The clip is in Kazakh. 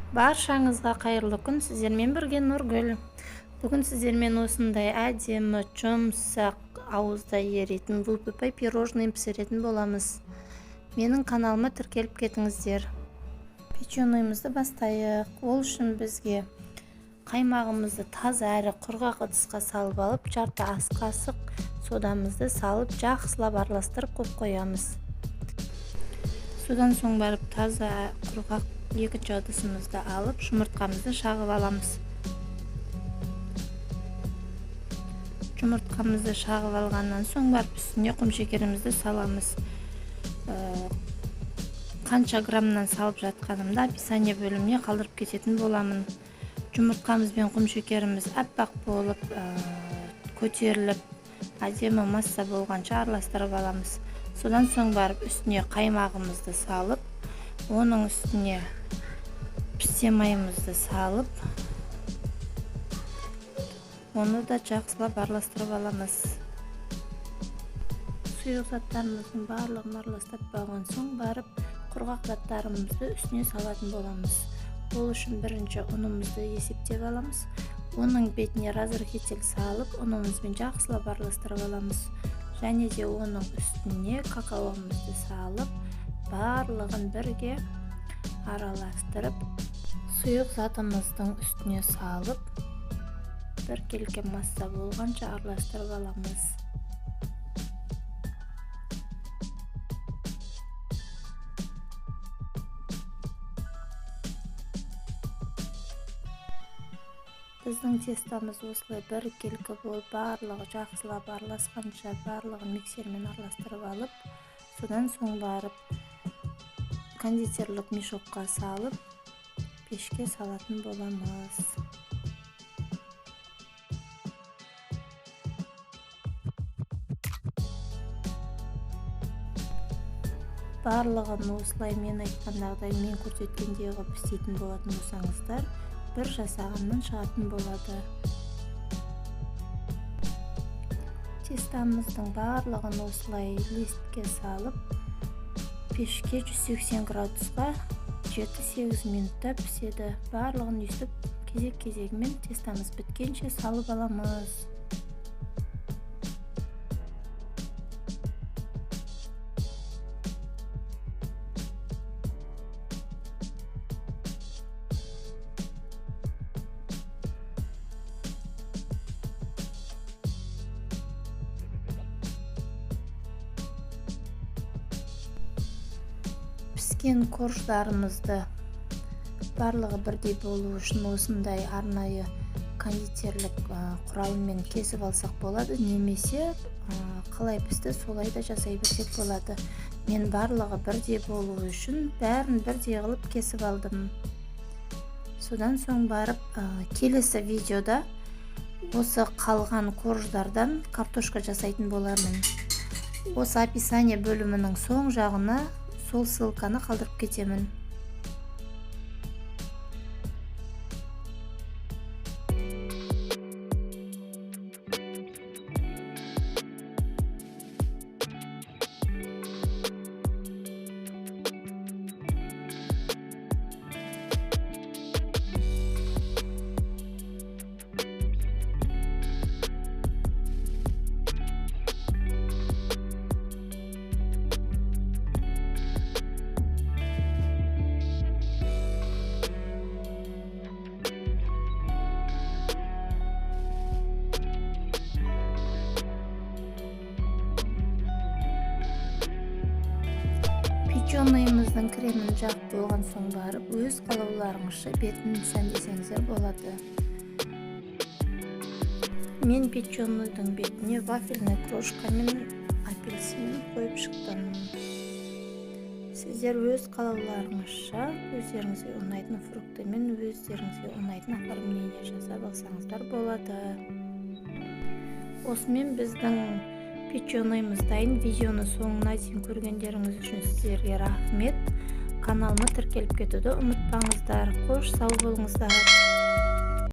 Баршаңызға қайырлы күн, сіздермен бірге Нұргүл. Бүгін сіздермен осындай әдемі, жұмсақ, ауызда еритін лупипай пирожный пісіретін боламыз. Менің каналыма тіркеліп кетіңіздер. Печенойымызды бастайық. Ол үшін бізге қаймағымызды таза әрі құрғақ ыдысқа салып алып, жарты ас қасық содамызды салып, жақсылап араластырып қойамыз. Содан соң барып таза құрғақ екінші ыдысымызды алып, жұмыртқамызды шағып аламыз. Жұмыртқамызды шағып алғаннан соң барып үстіне құмшекерімізді саламыз. Қанша граммнан салып жатқанымда описание бөліміне қалдырып кететін боламын. Жұмыртқамыз бен құмшекеріміз аппақ болып, көтеріліп, әдемі масса болғанша араластырып аламыз. Содан соң барып үстіне қаймағымызды салып, оның үстіне пісте майымызды салып, оны да жақсылап араластырып аламыз. Сұйық заттарымыздың барлығын араластырып болған соң барып құрғақ заттарымызды үстіне салатын боламыз. Ол үшін бірінші ұнымызды есептеп аламыз. Оның бетіне разрыхитель салып, ұнымызбен жақсылап араластырып аламыз. Және де оның үстіне какаомызды салып, барлығын бірге араластырып, сұйық затымыздың үстіне салып, біркелкі масса болғанша араластырып аламыз. Біздің тестамыз осылай біркелкі болып, барлығы жақсылап араласқанша барлығын миксермен араластырып алып, содан соң барып кондитерлік мешокқа салып, пешке салатын боламыз. Барлығын осылай мен айтқандағыдай, мен көрсеткендей қылып істейтін болатын болсаңыздар, бір жасағаннан шығатын болады. Тестамыздың барлығын осылай листке салып, пешке 180 градусқа 7-8 минутта піседі. Барлығын өстіп кезек-кезегімен тестамыз біткенше салып аламыз. Піскен корждарымызды барлығы бірдей болу үшін осындай арнайы кондитерлік құралымен кесіп алсақ болады, немесе қалай пісті солай да жасай берсек болады. Мен барлығы бірдей болу үшін бәрін бірдей қылып кесіп алдым. Содан соң барып келесі видеода осы қалған корждардан картошка жасайтын боламын. Осы описание бөлімінің соң жағына сол ссылканы қалдырып кетемін. Печенойымыздың кремін жағып болған соң барып, өз қалауларыңызша бетін сәндесеңіздер болады. Мен печенойдың бетіне вафельный крошка мен апельсин қойып шықтым. Сіздер өз қалауларыңызша өздеріңізге ұнайтын фруктымен өздеріңізге ұнайтын оформление жасап алсаңыздар болады. Осымен біздің печенойымыз дайын. Видеоны соңына дейін көргендеріңіз үшін сіздерге рахмет. Каналыма тіркеліп кетуді ұмытпаңыздар. Қош сау болыңыздар.